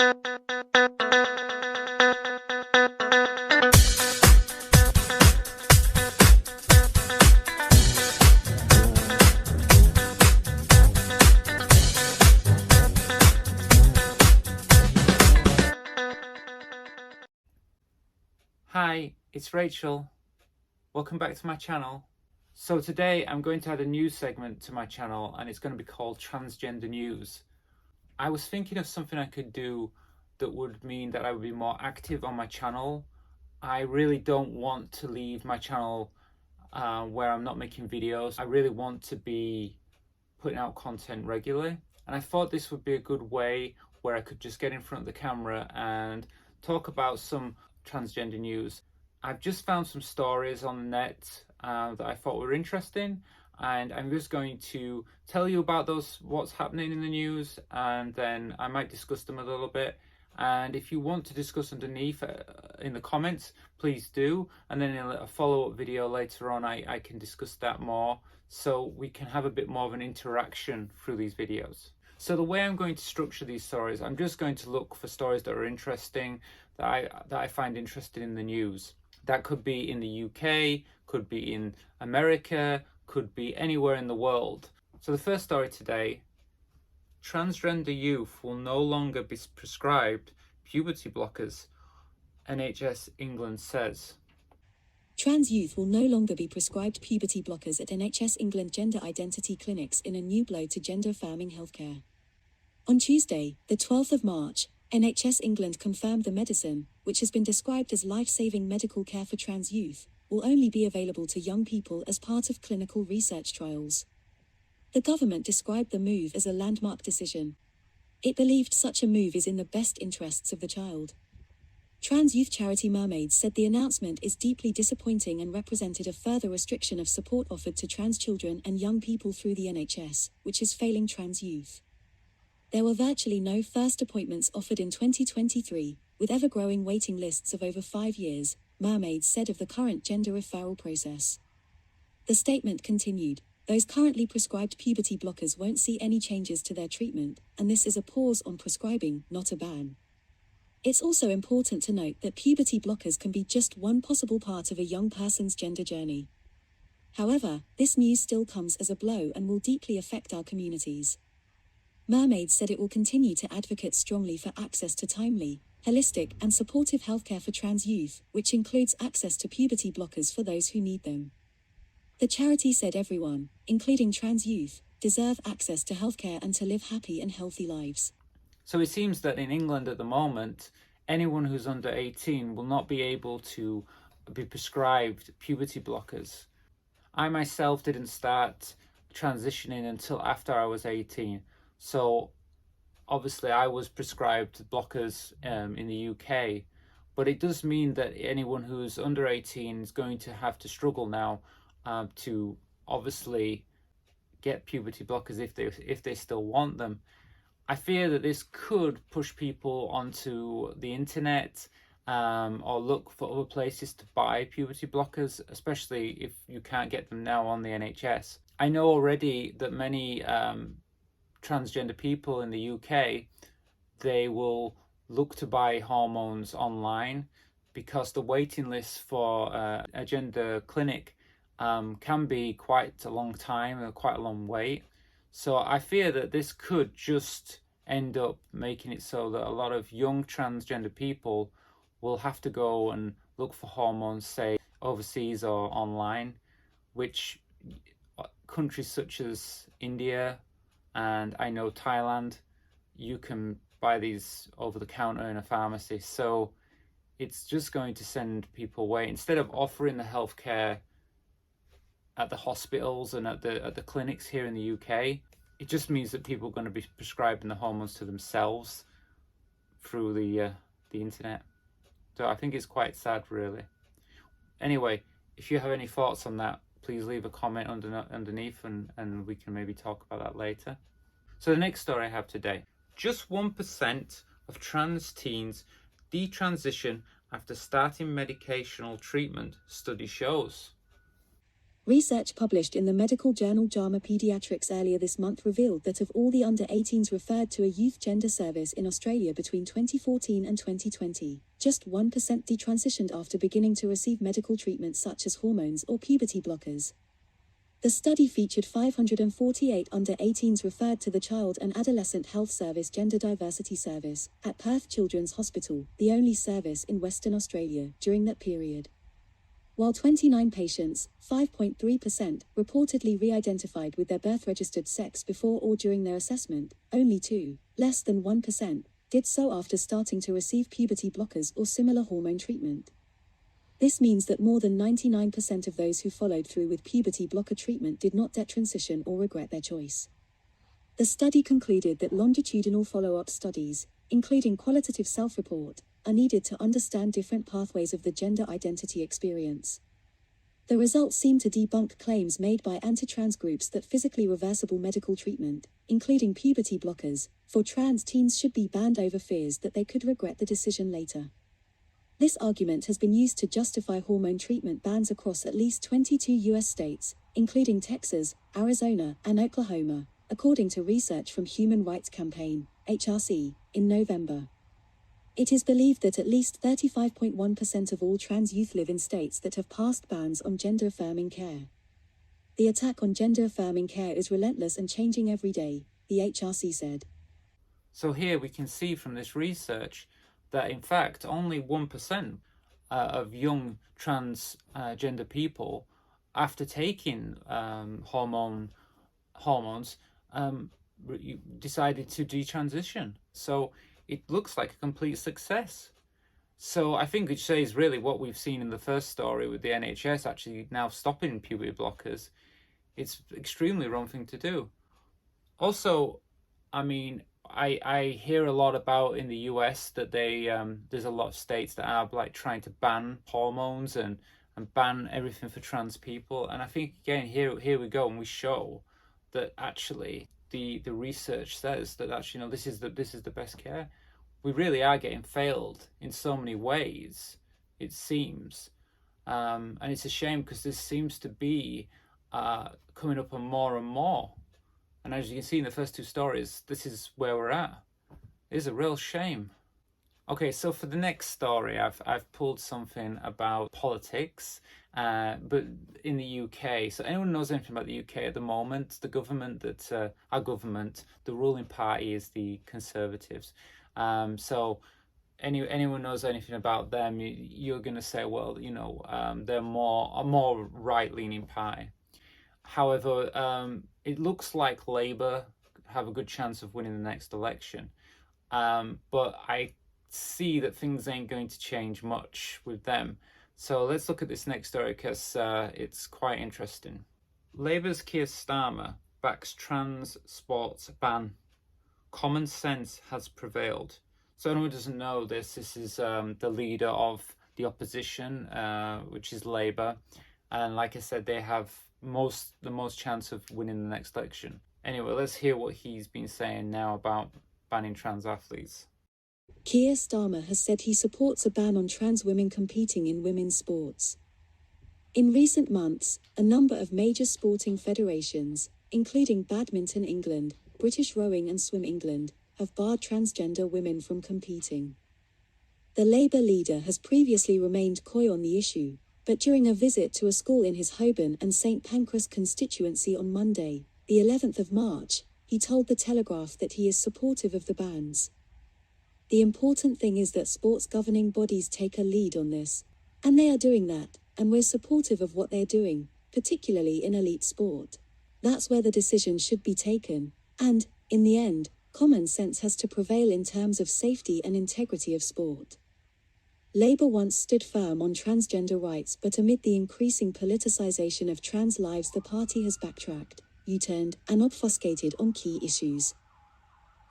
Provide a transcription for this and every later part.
Hi, it's Rachel. Welcome back to my channel. So today I'm going to add a news segment to my channel, and it's going to be called Transgender News. I was thinking of something I could do that would mean that I would be more active on my channel. I really don't want to leave my channel where I'm not making videos. I really want to be putting out content regularly, and I thought this would be a good way where I could just get in front of the camera and talk about some transgender news. I've just found some stories on the net that I thought were interesting, and I'm just going to tell you about those, what's happening in the news, and then I might discuss them a little bit. And if you want to discuss underneath in the comments, please do, and then in a follow-up video later on I can discuss that more, so we can have a bit more of an interaction through these videos. So the way I'm going to structure these stories, I'm just going to look for stories that are interesting, that I find interesting in the news. That could be in the UK, could be in America, could be anywhere in the world. So the first story today: transgender youth will no longer be prescribed puberty blockers, NHS England says. Trans youth will no longer be prescribed puberty blockers at NHS England gender identity clinics in a new blow to gender-affirming healthcare. On Tuesday, the 12th of March, NHS England confirmed the medicine, which has been described as life-saving medical care for trans youth, will only be available to young people as part of clinical research trials. The government described the move as a landmark decision. It believed such a move is in the best interests of the child. Trans youth charity Mermaids said the announcement is deeply disappointing and represented a further restriction of support offered to trans children and young people through the NHS, which is failing trans youth. There were virtually no first appointments offered in 2023, with ever-growing waiting lists of over 5 years, Mermaids said of the current gender referral process. The statement continued: those currently prescribed puberty blockers won't see any changes to their treatment, and this is a pause on prescribing, not a ban. It's also important to note that puberty blockers can be just one possible part of a young person's gender journey. However, this news still comes as a blow and will deeply affect our communities. Mermaids said it will continue to advocate strongly for access to timely, holistic, and supportive healthcare for trans youth, which includes access to puberty blockers for those who need them. The charity said everyone, including trans youth, deserve access to healthcare and to live happy and healthy lives. So it seems that in England at the moment, anyone who's under 18 will not be able to be prescribed puberty blockers. I myself didn't start transitioning until after I was 18. So obviously I was prescribed blockers in the UK, but it does mean that anyone who's under 18 is going to have to struggle now to obviously get puberty blockers if they still want them. I fear that this could push people onto the internet or look for other places to buy puberty blockers, especially if you can't get them now on the NHS. I know already that many transgender people in the UK, they will look to buy hormones online because the waiting list for a gender clinic can be quite a long time and quite a long wait. So I fear that this could just end up making it so that a lot of young transgender people will have to go and look for hormones, say overseas or online, which countries such as India and I know Thailand, you can buy these over the counter in a pharmacy. So it's just going to send people away. Instead of offering the healthcare at the hospitals and at the clinics here in the UK, it just means that people are going to be prescribing the hormones to themselves through the internet. So I think it's quite sad, really. Anyway, if you have any thoughts on that, please leave a comment underneath and we can maybe talk about that later. So the next story I have today: just 1% of trans teens detransition after starting medicational treatment, study shows. Research published in the medical journal JAMA Pediatrics earlier this month revealed that of all the under 18s referred to a youth gender service in Australia between 2014 and 2020, just 1% detransitioned after beginning to receive medical treatment such as hormones or puberty blockers. The study featured 548 under 18s referred to the Child and Adolescent Health Service Gender Diversity Service at Perth Children's Hospital, the only service in Western Australia, during that period. While 29 patients, 5.3%, reportedly re-identified with their birth-registered sex before or during their assessment, only 2, less than 1%, did so after starting to receive puberty blockers or similar hormone treatment. This means that more than 99% of those who followed through with puberty blocker treatment did not detransition or regret their choice. The study concluded that longitudinal follow-up studies, including qualitative self-report, are needed to understand different pathways of the gender identity experience. The results seem to debunk claims made by anti-trans groups that physically reversible medical treatment, including puberty blockers, for trans teens should be banned over fears that they could regret the decision later. This argument has been used to justify hormone treatment bans across at least 22 U.S. states, including Texas, Arizona, and Oklahoma, according to research from Human Rights Campaign, HRC, in November. It is believed that at least 35.1% of all trans youth live in states that have passed bans on gender-affirming care. The attack on gender-affirming care is relentless and changing every day, the HRC said. So here we can see from this research that in fact only 1% of young transgender people, after taking hormones, decided to detransition. So it looks like a complete success. So I think it says really what we've seen in the first story with the NHS actually now stopping puberty blockers. It's extremely wrong thing to do. Also, I mean, I hear a lot about in the US that there's a lot of states that are like trying to ban hormones and ban everything for trans people. And I think again here we go and we show that actually the research says that actually this is the best care. We really are getting failed in so many ways, it seems, and it's a shame because this seems to be coming up on more and more. And as you can see in the first two stories, this is where we're at. It is a real shame. Okay, so for the next story, I've pulled something about politics, but in the UK. So anyone knows anything about the UK at the moment? The government our government, the ruling party is the Conservatives. So anyone knows anything about them, you're going to say, well, they're a more right-leaning party. However, it looks like Labour have a good chance of winning the next election. But I see that things ain't going to change much with them. So let's look at this next story because it's quite interesting. Labour's Keir Starmer backs trans sports ban. Common sense has prevailed. So anyone who doesn't know this is the leader of the opposition, which is Labour. And like I said, they have the most chance of winning the next election. Anyway, let's hear what he's been saying now about banning trans athletes. Keir Starmer has said he supports a ban on trans women competing in women's sports. In recent months, a number of major sporting federations, including Badminton England, British Rowing and Swim England, have barred transgender women from competing. The Labour leader has previously remained coy on the issue, but during a visit to a school in his Holborn and St Pancras constituency on Monday, the 11th of March, he told The Telegraph that he is supportive of the bans. The important thing is that sports governing bodies take a lead on this, and they are doing that, and we're supportive of what they're doing, particularly in elite sport. That's where the decision should be taken, and, in the end, common sense has to prevail in terms of safety and integrity of sport. Labour once stood firm on transgender rights, but amid the increasing politicisation of trans lives, the party has backtracked, U-turned, and obfuscated on key issues.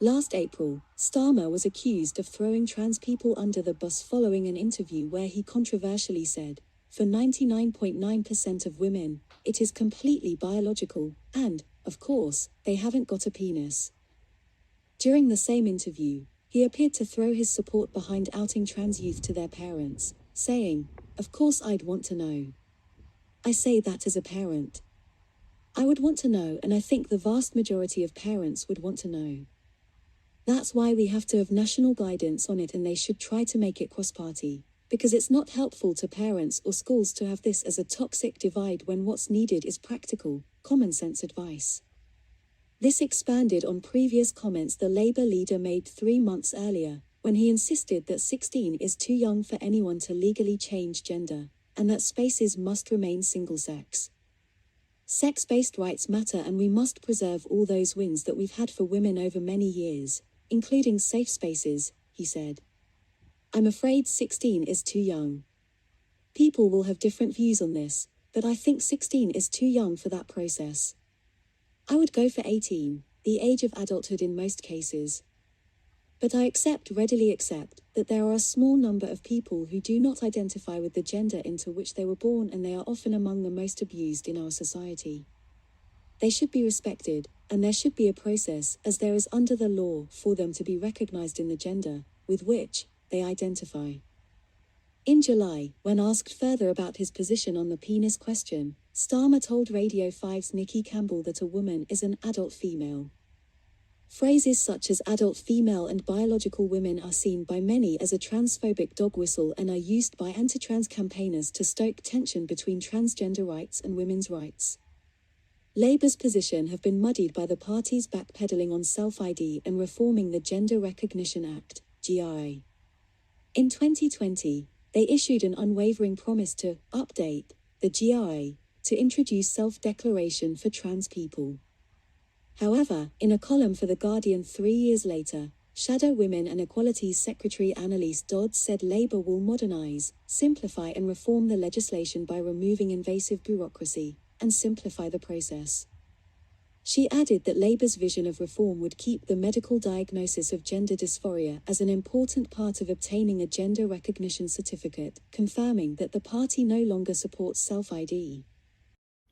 Last April, Starmer was accused of throwing trans people under the bus following an interview where he controversially said, "For 99.9% of women, it is completely biological, and, of course, they haven't got a penis." During the same interview, he appeared to throw his support behind outing trans youth to their parents, saying, "Of course I'd want to know." I say that as a parent. I would want to know, and I think the vast majority of parents would want to know. That's why we have to have national guidance on it, and they should try to make it cross-party, because it's not helpful to parents or schools to have this as a toxic divide when what's needed is practical, common-sense advice. This expanded on previous comments the Labour leader made 3 months earlier, when he insisted that 16 is too young for anyone to legally change gender, and that spaces must remain single-sex. Sex-based rights matter, and we must preserve all those wins that we've had for women over many years, including safe spaces, he said. I'm afraid 16 is too young. People will have different views on this, but I think 16 is too young for that process. I would go for 18, the age of adulthood in most cases. But I readily accept, that there are a small number of people who do not identify with the gender into which they were born, and they are often among the most abused in our society. They should be respected, and there should be a process, as there is under the law, for them to be recognized in the gender with which they identify. In July, when asked further about his position on the penis question, Starmer told Radio 5's Nikki Campbell that a woman is an adult female. Phrases such as adult female and biological women are seen by many as a transphobic dog whistle and are used by anti-trans campaigners to stoke tension between transgender rights and women's rights. Labour's position have been muddied by the party's backpedaling on self-ID and reforming the Gender Recognition Act, GRA. In 2020, they issued an unwavering promise to update the GRA to introduce self-declaration for trans people. However, in a column for The Guardian 3 years later, Shadow Women and Equalities Secretary Annalise Dodds said Labour will modernise, simplify and reform the legislation by removing invasive bureaucracy, and simplify the process. She added that Labour's vision of reform would keep the medical diagnosis of gender dysphoria as an important part of obtaining a gender recognition certificate, confirming that the party no longer supports self-ID.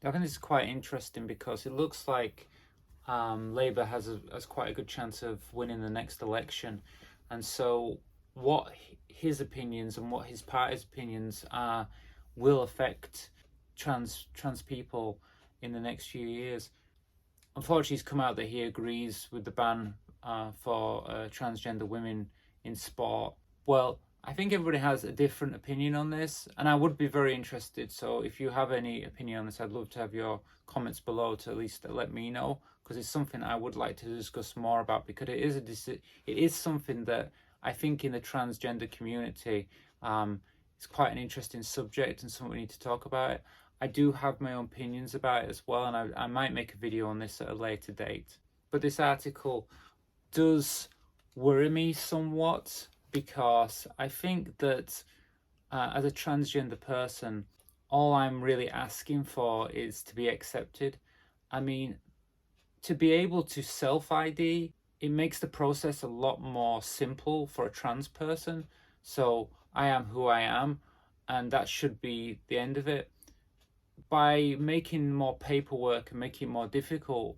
I think this is quite interesting because it looks like Labour has quite a good chance of winning the next election, and so what his opinions and what his party's opinions are will affect trans people in the next few years. Unfortunately, he's come out that he agrees with the ban for transgender women in sport. Well, I think everybody has a different opinion on this, and I would be very interested. So if you have any opinion on this, I'd love to have your comments below to at least let me know, because it's something I would like to discuss more about, because it is something that I think in the transgender community it's quite an interesting subject and something we need to talk about it. I do have my own opinions about it as well, and I might make a video on this at a later date. But this article does worry me somewhat, because I think that as a transgender person, all I'm really asking for is to be accepted. I mean, to be able to self-ID, it makes the process a lot more simple for a trans person. So I am who I am, and that should be the end of it. By making more paperwork and making it more difficult,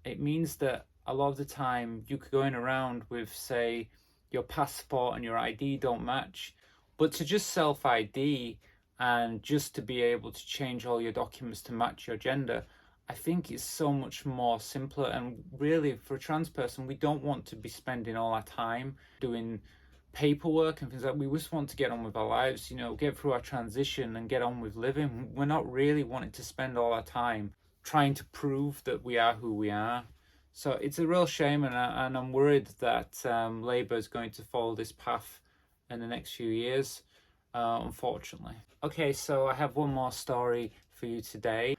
it means that a lot of the time you're going around with, say, your passport and your ID don't match. But to just self-ID and just to be able to change all your documents to match your gender, I think it's so much more simpler. And really, for a trans person, we don't want to be spending all our time doing paperwork and things like that. We just want to get on with our lives, get through our transition and get on with living. We're not really wanting to spend all our time trying to prove that we are who we are. So it's a real shame, and I'm worried that Labour is going to follow this path in the next few years, unfortunately. Okay, so I have one more story for you today.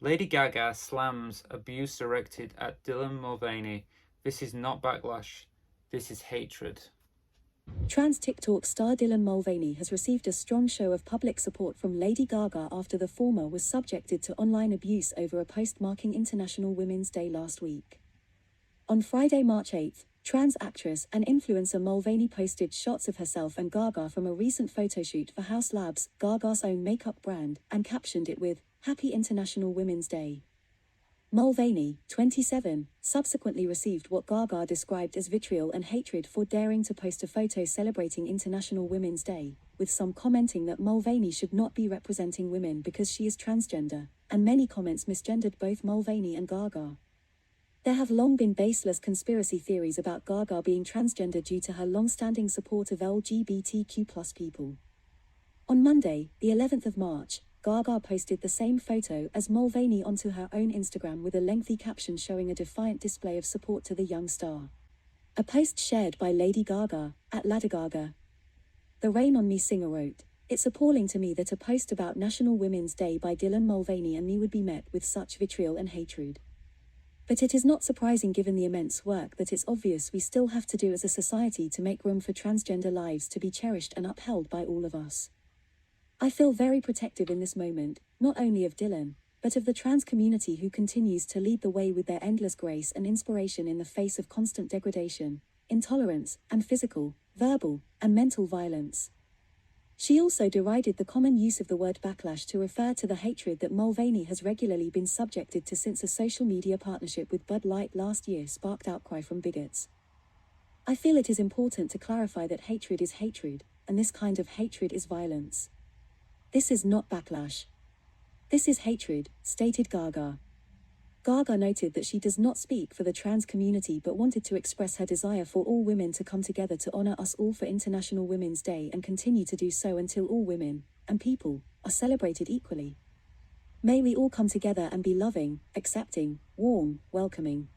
Lady Gaga slams abuse directed at Dylan Mulvaney. This is not backlash, this is hatred. Trans TikTok star Dylan Mulvaney has received a strong show of public support from Lady Gaga after the former was subjected to online abuse over a post marking International Women's Day last week. On Friday, March 8th, trans actress and influencer Mulvaney posted shots of herself and Gaga from a recent photoshoot for House Labs, Gaga's own makeup brand, and captioned it with, "Happy International Women's Day." Mulvaney, 27, subsequently received what Gaga described as vitriol and hatred for daring to post a photo celebrating International Women's Day, with some commenting that Mulvaney should not be representing women because she is transgender, and many comments misgendered both Mulvaney and Gaga. There have long been baseless conspiracy theories about Gaga being transgender due to her long-standing support of LGBTQ+ people. On Monday, the 11th of March, Gaga posted the same photo as Mulvaney onto her own Instagram with a lengthy caption showing a defiant display of support to the young star. A post shared by Lady Gaga, @LadyGaga. The Rain on Me singer wrote, "It's appalling to me that a post about National Women's Day by Dylan Mulvaney and me would be met with such vitriol and hatred. But it is not surprising given the immense work that it's obvious we still have to do as a society to make room for transgender lives to be cherished and upheld by all of us. I feel very protective in this moment, not only of Dylan, but of the trans community who continues to lead the way with their endless grace and inspiration in the face of constant degradation, intolerance, and physical, verbal, and mental violence." She also derided the common use of the word backlash to refer to the hatred that Mulvaney has regularly been subjected to since a social media partnership with Bud Light last year sparked outcry from bigots. "I feel it is important to clarify that hatred is hatred, and this kind of hatred is violence. This is not backlash. This is hatred," stated Gaga. Gaga noted that she does not speak for the trans community but wanted to express her desire for all women to come together to honor us all for International Women's Day and continue to do so until all women, and people, are celebrated equally. May we all come together and be loving, accepting, warm, welcoming.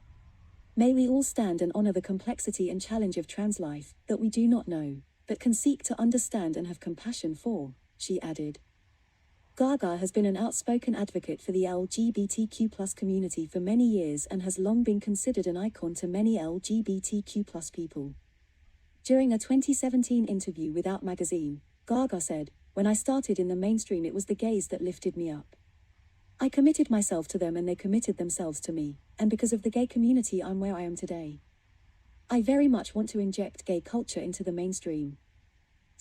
May we all stand and honor the complexity and challenge of trans life that we do not know, but can seek to understand and have compassion for, she added. Gaga has been an outspoken advocate for the LGBTQ+ community for many years and has long been considered an icon to many LGBTQ+ people. During a 2017 interview with Out magazine, Gaga said, "When I started in the mainstream it was the gays that lifted me up. I committed myself to them and they committed themselves to me, and because of the gay community I'm where I am today. I very much want to inject gay culture into the mainstream.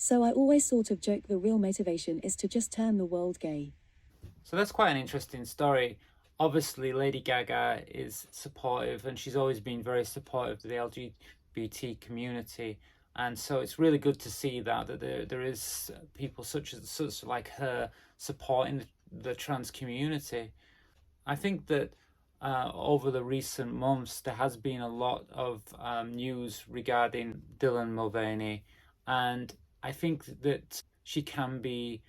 So I always sort of joke the real motivation is to just turn the world gay." So that's quite an interesting story. Obviously, Lady Gaga is supportive, and she's always been very supportive of the LGBT community. And so it's really good to see that there is people such like her supporting the trans community. I think that over the recent months there has been a lot of news regarding Dylan Mulvaney, and I think that she can be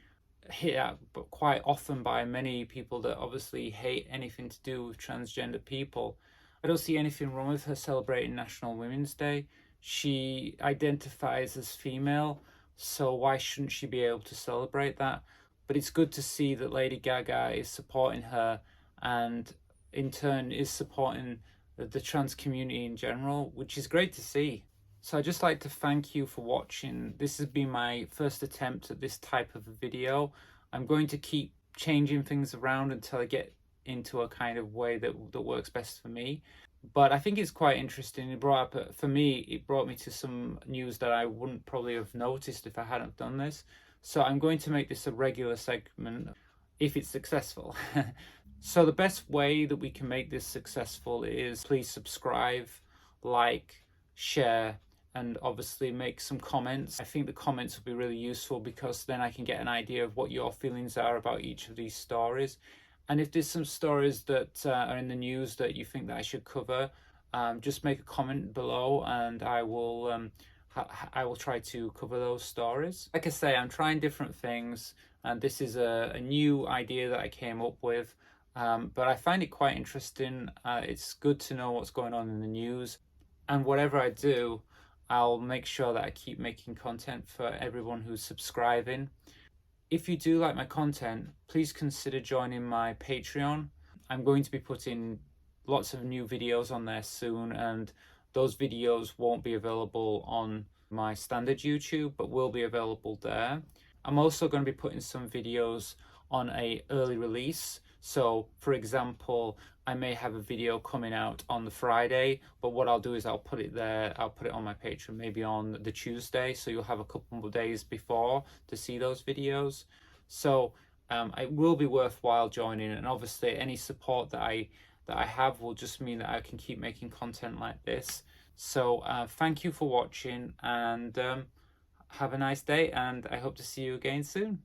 hit at but quite often by many people that obviously hate anything to do with transgender people. I don't see anything wrong with her celebrating National Women's Day. She identifies as female, so why shouldn't she be able to celebrate that? But it's good to see that Lady Gaga is supporting her and in turn is supporting the trans community in general, which is great to see. So I'd just like to thank you for watching. This has been my first attempt at this type of a video. I'm going to keep changing things around until I get into a kind of way that works best for me. But I think it's quite interesting. It brought me to some news that I wouldn't probably have noticed if I hadn't done this. So I'm going to make this a regular segment if it's successful. So the best way that we can make this successful is please subscribe, like, share, and obviously make some comments. I think the comments will be really useful because then I can get an idea of what your feelings are about each of these stories. And if there's some stories that are in the news that you think that I should cover, just make a comment below and I will try to cover those stories. Like I say, I'm trying different things, and this is a new idea that I came up with, but I find it quite interesting. It's good to know what's going on in the news, and whatever I do, I'll make sure that I keep making content for everyone who's subscribing. If you do like my content, please consider joining my Patreon. I'm going to be putting lots of new videos on there soon, and those videos won't be available on my standard YouTube, but will be available there. I'm also going to be putting some videos on a early release. So for example, I may have a video coming out on the Friday, but what I'll do is I'll put it there, I'll put it on my Patreon maybe on the Tuesday, so you'll have a couple of days before to see those videos. So it will be worthwhile joining, and obviously any support that I that I have will just mean that I can keep making content like this. So thank you for watching, and have a nice day, and I hope to see you again soon.